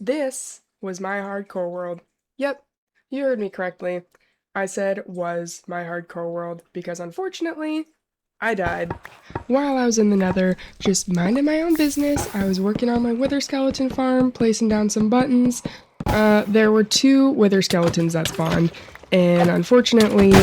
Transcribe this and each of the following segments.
This was my hardcore world. Yep, you heard me correctly. I said was my hardcore world because unfortunately, I died. While I was in the nether, just minding my own business, I was working on my wither skeleton farm, placing down some buttons. There were two wither skeletons that spawned, and unfortunately,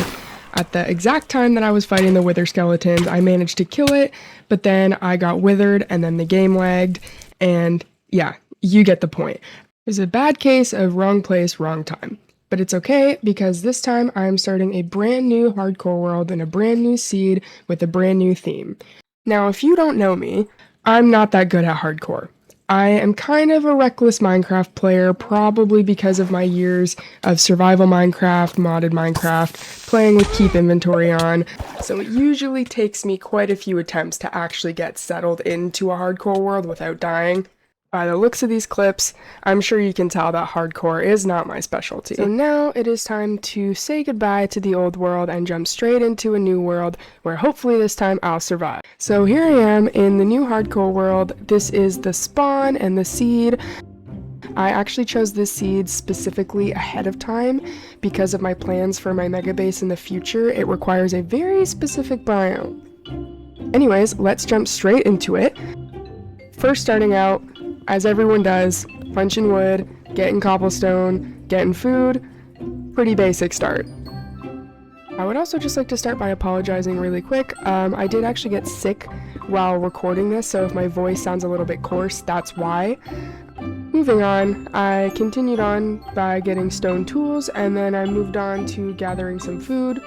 at the exact time that I was fighting the wither skeletons, I managed to kill it, but then I got withered and then the game lagged, and yeah, you get the point. It was a bad case of wrong place, wrong time. But it's okay because this time I'm starting a brand new hardcore world and a brand new seed with a brand new theme. Now, if you don't know me, I'm not that good at hardcore. I am kind of a reckless Minecraft player, probably because of my years of survival Minecraft, modded Minecraft, playing with keep inventory on, so it usually takes me quite a few attempts to actually get settled into a hardcore world without dying. By the looks of these clips, I'm sure you can tell that hardcore is not my specialty. So now it is time to say goodbye to the old world and jump straight into a new world where hopefully this time I'll survive. So here I am in the new hardcore world. This is the spawn and the seed. I actually chose this seed specifically ahead of time because of my plans for my mega base in the future. It requires a very specific biome. Anyways, let's jump straight into it. First starting out, as everyone does, punching wood, getting cobblestone, getting food, pretty basic start. I would also just like to start by apologizing really quick. I did actually get sick while recording this, so if my voice sounds a little bit coarse, that's why. Moving on, I continued on by getting stone tools, and then I moved on to gathering some food.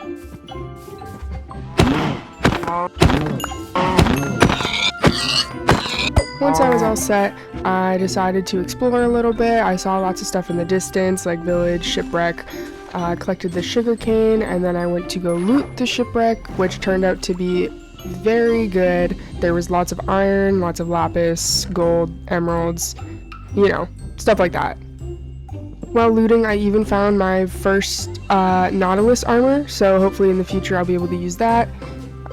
Once I was all set, I decided to explore a little bit. I saw lots of stuff in the distance, like village, shipwreck, collected the sugarcane, and then I went to go loot the shipwreck, which turned out to be very good. There was lots of iron, lots of lapis, gold, emeralds, you know, stuff like that. While looting, I even found my first Nautilus armor, so hopefully in the future I'll be able to use that.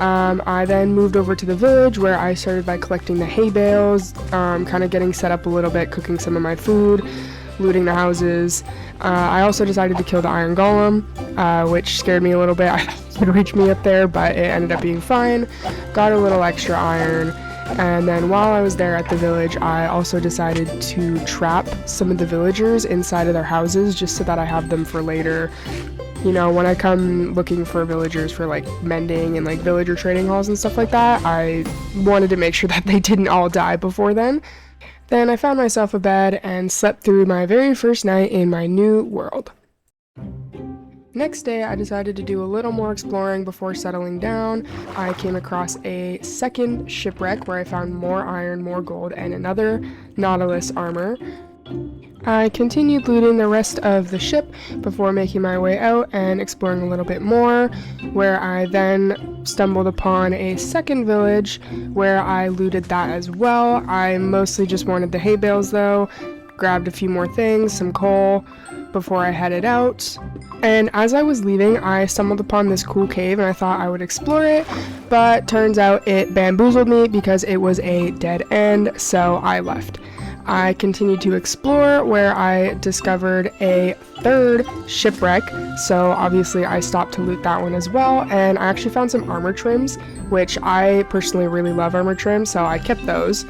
I then moved over to the village where I started by collecting the hay bales, kind of getting set up a little bit, cooking some of my food, looting the houses. I also decided to kill the iron golem, which scared me a little bit. I thought it would reach me up there, but it ended up being fine. Got a little extra iron. And then while I was there at the village, I also decided to trap some of the villagers inside of their houses just so that I have them for later. You know, when I come looking for villagers for like mending and like villager trading halls and stuff like that, I wanted to make sure that they didn't all die before then. Then I found myself a bed and slept through my very first night in my new world. Next day, I decided to do a little more exploring before settling down. I came across a second shipwreck where I found more iron, more gold, and another Nautilus armor. I continued looting the rest of the ship before making my way out and exploring a little bit more, where I then stumbled upon a second village where I looted that as well. I mostly just wanted the hay bales though, grabbed a few more things, some coal, before I headed out. And as I was leaving, I stumbled upon this cool cave and I thought I would explore it, but turns out it bamboozled me because it was a dead end, so I left. I continued to explore where I discovered a third shipwreck, so obviously I stopped to loot that one as well, and I actually found some armor trims, which I personally really love armor trims, so I kept those.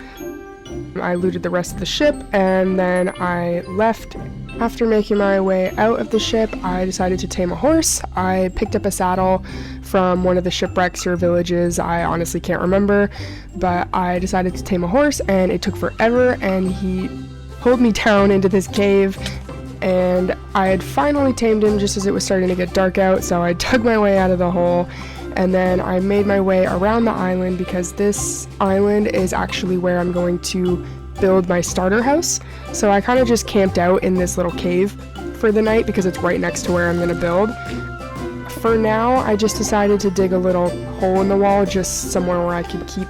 I looted the rest of the ship, and then I left. After making my way out of the ship, I decided to tame a horse. I picked up a saddle from one of the shipwrecks or villages, I honestly can't remember, but I decided to tame a horse, and it took forever, and he pulled me down into this cave, and I had finally tamed him just as it was starting to get dark out, so I dug my way out of the hole, and then I made my way around the island because this island is actually where I'm going to build my starter house. So I kind of just camped out in this little cave for the night because it's right next to where I'm going to build. For now, I just decided to dig a little hole in the wall, just somewhere where I could keep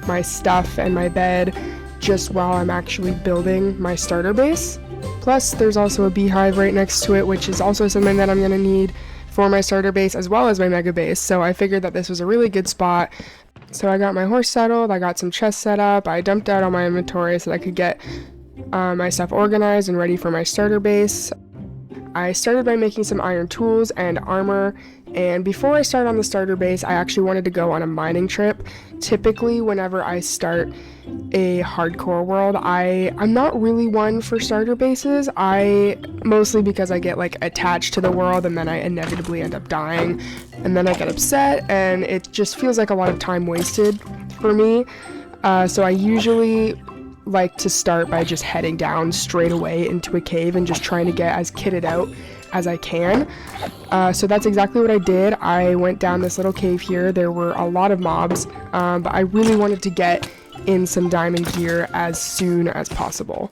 my stuff and my bed just while I'm actually building my starter base. Plus, there's also a beehive right next to it, which is also something that I'm going to need for my starter base as well as my mega base, so I figured that this was a really good spot. So I got my horse settled, I got some chests set up, I dumped out all my inventory so that I could get my stuff organized and ready for my starter base. I started by making some iron tools and armor, and before I start on the starter base, I actually wanted to go on a mining trip. Typically, whenever I start a hardcore world, I'm not really one for starter bases. Mostly because I get like attached to the world and then I inevitably end up dying, and then I get upset, and it just feels like a lot of time wasted for me. So I usually like to start by just heading down straight away into a cave and just trying to get as kitted out as I can. So that's exactly what I did. I went down this little cave here. There were a lot of mobs, but I really wanted to get in some diamond gear as soon as possible.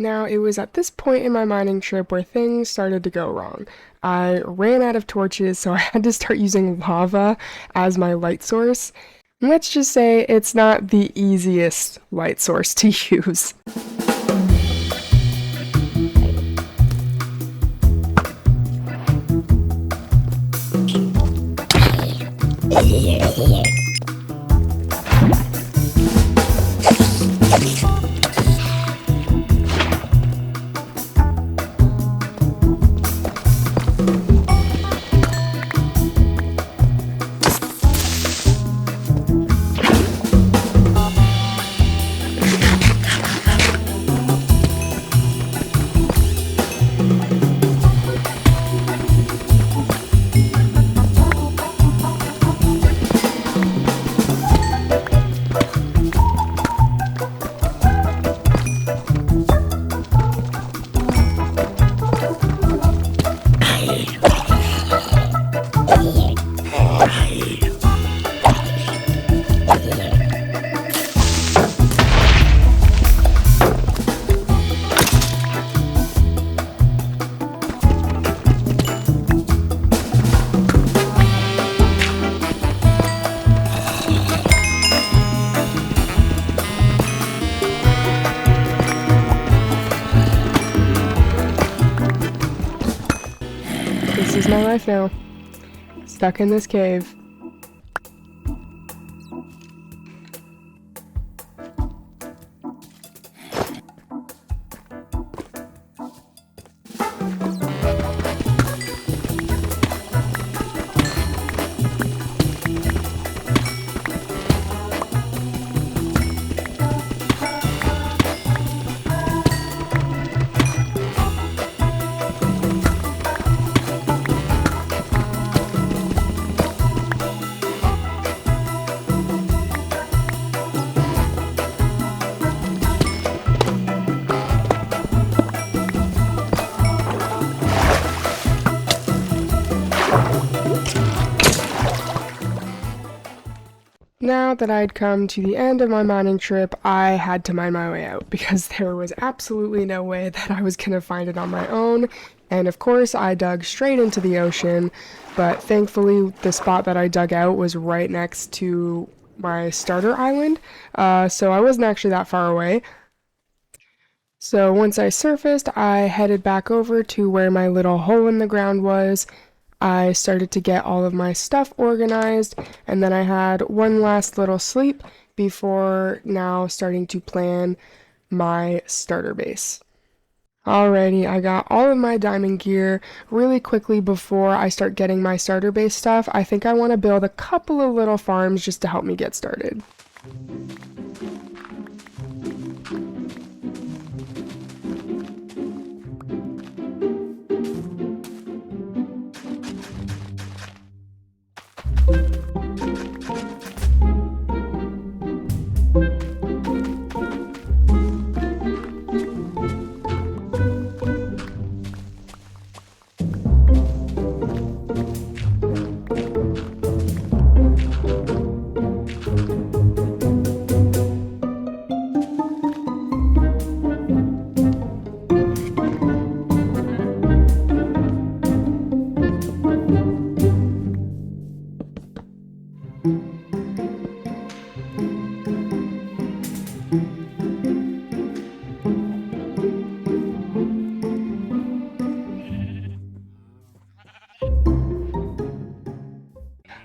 Now, it was at this point in my mining trip where things started to go wrong. I ran out of torches, so I had to start using lava as my light source. And let's just say it's not the easiest light source to use. This is my life now. Stuck in this cave. Now that I'd come to the end of my mining trip, I had to mine my way out because there was absolutely no way that I was gonna find it on my own. And of course, I dug straight into the ocean, but thankfully the spot that I dug out was right next to my starter island, so I wasn't actually that far away. So once I surfaced, I headed back over to where my little hole in the ground was. I started to get all of my stuff organized, and then I had one last little sleep before now starting to plan my starter base. Alrighty, I got all of my diamond gear really quickly before I start getting my starter base stuff. I think I want to build a couple of little farms just to help me get started.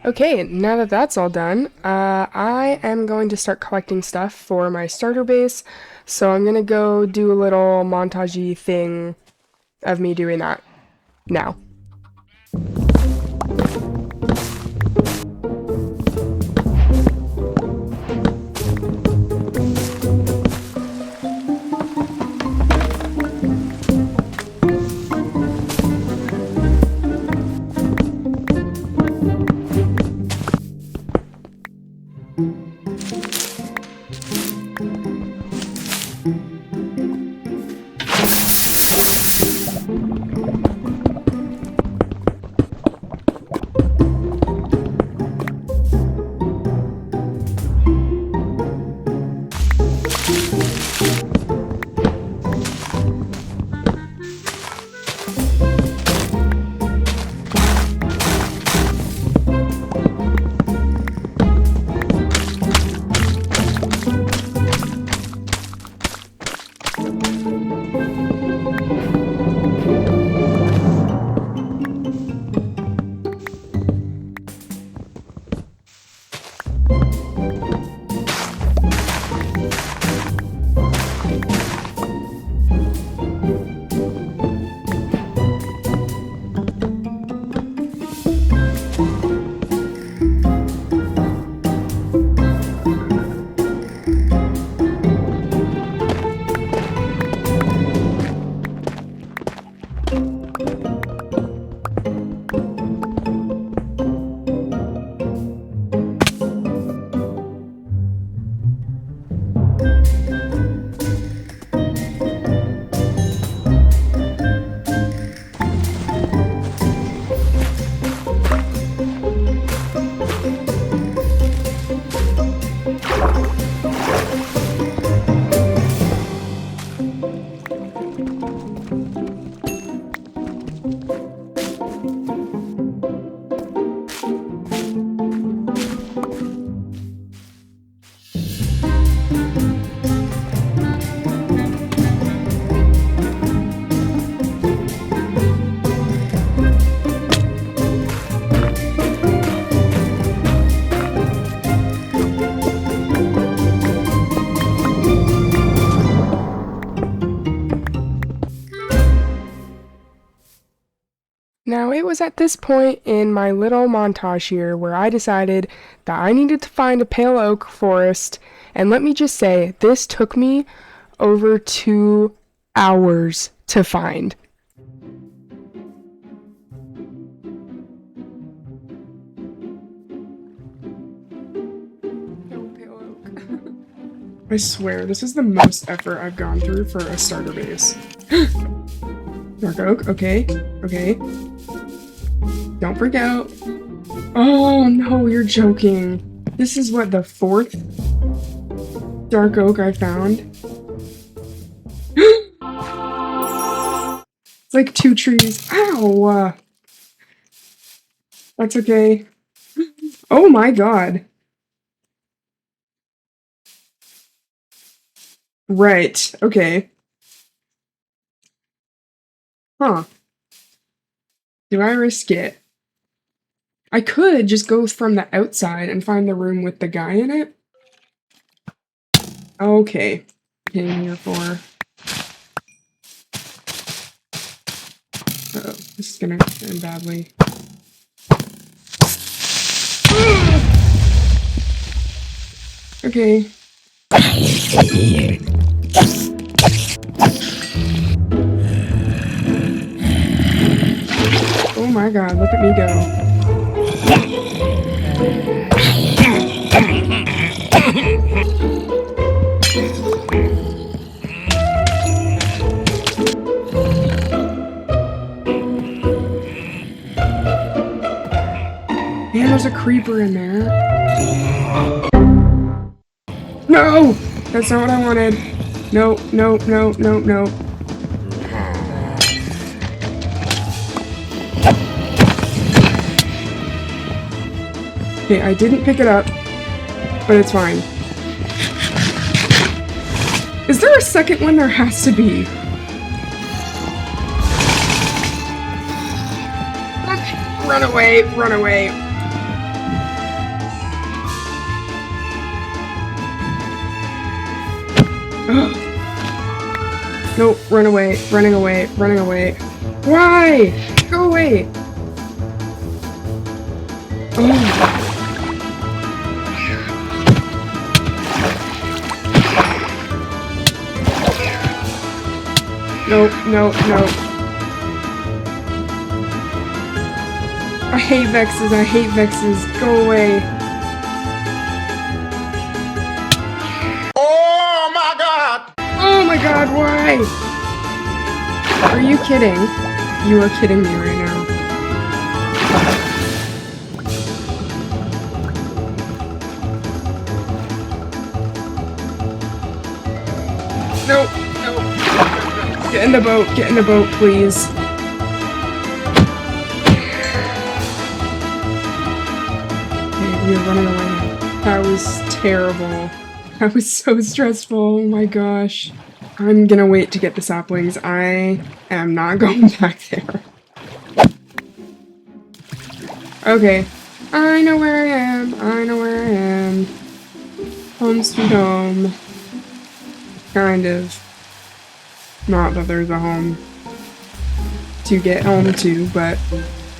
Okay, now that that's all done, I am going to start collecting stuff for my starter base. So I'm gonna go do a little montagey thing of me doing that now. Now, it was at this point in my little montage here where I decided that I needed to find a pale oak forest, and let me just say, this took me over 2 hours to find. No pale oak. I swear, this is the most effort I've gone through for a starter base. Dark oak, okay, okay. Don't freak out. Oh no, you're joking. This is what, the 4th dark oak I found? It's like 2 trees. Ow! That's okay. Oh my god. Right, okay. Huh. Do I risk it? I could just go from the outside and find the room with the guy in it. Okay. Came here for. Uh-oh, this is gonna end badly. Okay. Oh my god, look at me go. Man, there's a creeper in there. No! That's not what I wanted. No, no, no, no, no. Okay, I didn't pick it up, but it's fine. Is there a second one? There has to be. Run away, run away. Ugh. No, run away, running away, running away. Why? Go away. Oh. No, no, no. I hate Vexes, I hate Vexes. Go away. Oh my god! Oh my god, why? Are you kidding? You are kidding me right now. No, no. Get in the boat, please. Okay, we are running away now. That was terrible. That was so stressful, oh my gosh. I'm gonna wait to get the saplings. I am not going back there. Okay. I know where I am. I know where I am. Home sweet home. Kind of. Not that there's a home to get home to, but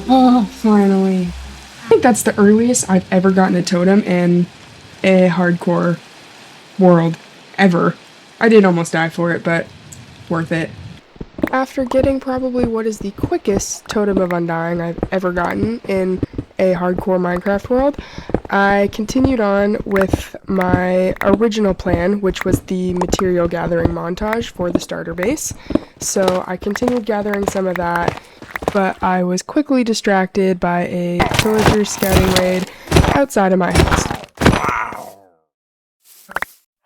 oh, finally. I think that's the earliest I've ever gotten a totem in a hardcore world. Ever. I did almost die for it, but worth it. After getting probably what is the quickest Totem of Undying I've ever gotten in a hardcore Minecraft world, I continued on with my original plan, which was the material gathering montage for the starter base. So I continued gathering some of that, but I was quickly distracted by a pillager scouting raid outside of my house.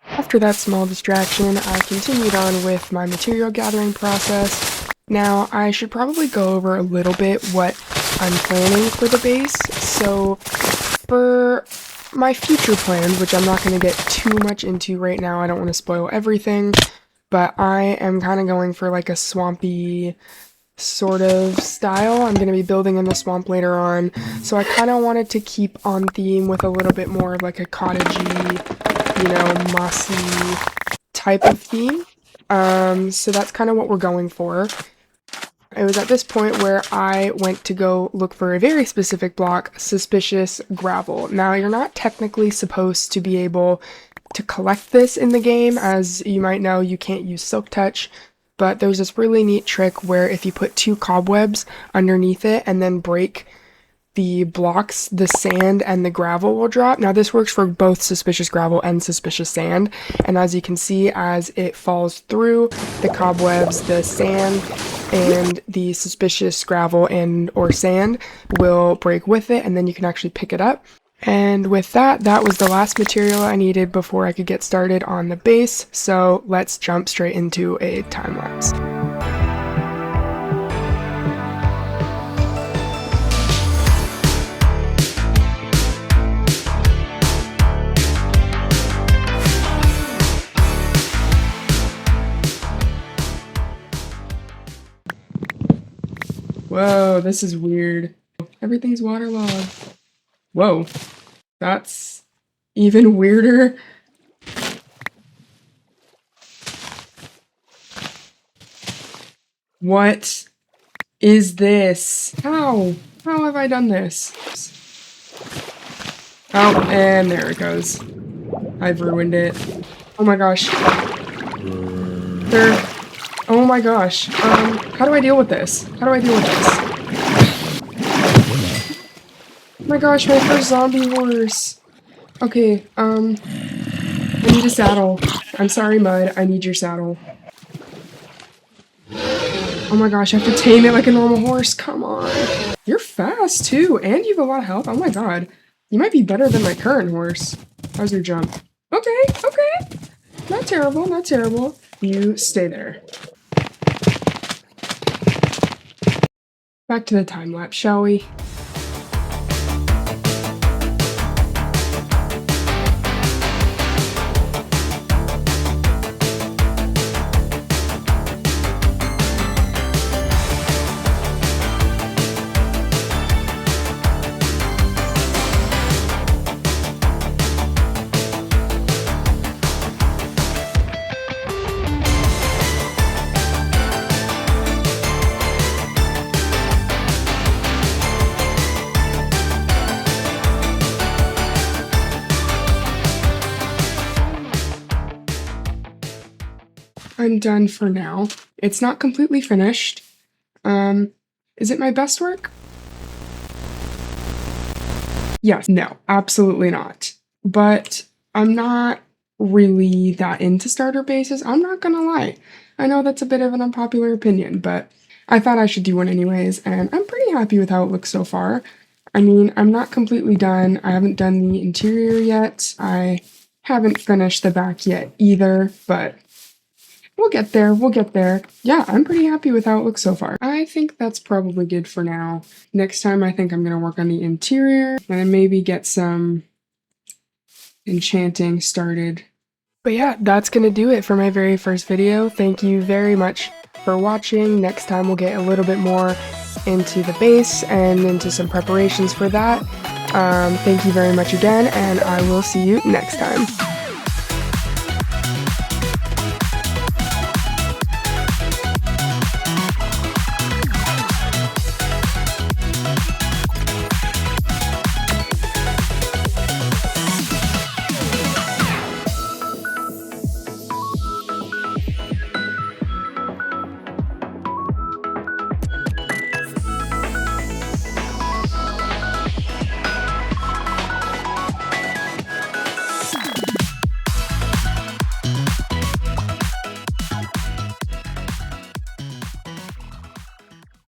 After that small distraction, I continued on with my material gathering process. Now, I should probably go over a little bit what I'm planning for the base. So, for my future plans, which I'm not going to get too much into right now, I don't want to spoil everything, but I am kind of going for like a swampy sort of style. I'm going to be building in the swamp later on, so I kind of wanted to keep on theme with a little bit more of like a cottagey, mossy type of theme. So that's kind of what we're going for. It was at this point where I went to go look for a very specific block, suspicious gravel. Now, you're not technically supposed to be able to collect this in the game. As you might know, you can't use Silk Touch, but there's this really neat trick where if you put 2 cobwebs underneath it and then break the blocks, the sand and the gravel will drop. Now this works for both suspicious gravel and suspicious sand, and as you can see, as it falls through the cobwebs, the sand and the suspicious gravel and or sand will break with it, and then you can actually pick it up. And with that, that was the last material I needed before I could get started on the base, so let's jump straight into a time lapse. Whoa, this is weird. Everything's waterlogged. Whoa, that's even weirder. What is this? How? How have I done this? Oh, and there it goes. I've ruined it. Oh my gosh. Oh my gosh. How do I deal with this? How do I deal with this? Oh my gosh, my first zombie horse. Okay, I need a saddle. I'm sorry, Mud. I need your saddle. Oh my gosh, I have to tame it like a normal horse. Come on. You're fast, too, and you have a lot of health. Oh my god. You might be better than my current horse. How's your jump? Okay, okay. Not terrible, not terrible. You stay there. Back to the time lapse, shall we? I'm done for now. It's not completely finished. Is it my best work? Yes. No, absolutely not. But I'm not really that into starter bases. I'm not gonna lie. I know that's a bit of an unpopular opinion, but I thought I should do one anyways, and I'm pretty happy with how it looks so far. I mean, I'm not completely done. I haven't done the interior yet. I haven't finished the back yet either, but we'll get there, we'll get there. Yeah, I'm pretty happy with how it looks so far. I think that's probably good for now. Next time I think I'm gonna work on the interior and then maybe get some enchanting started. But yeah, that's gonna do it for my very first video. Thank you very much for watching. Next time we'll get a little bit more into the base and into some preparations for that. Thank you very much again, and I will see you next time.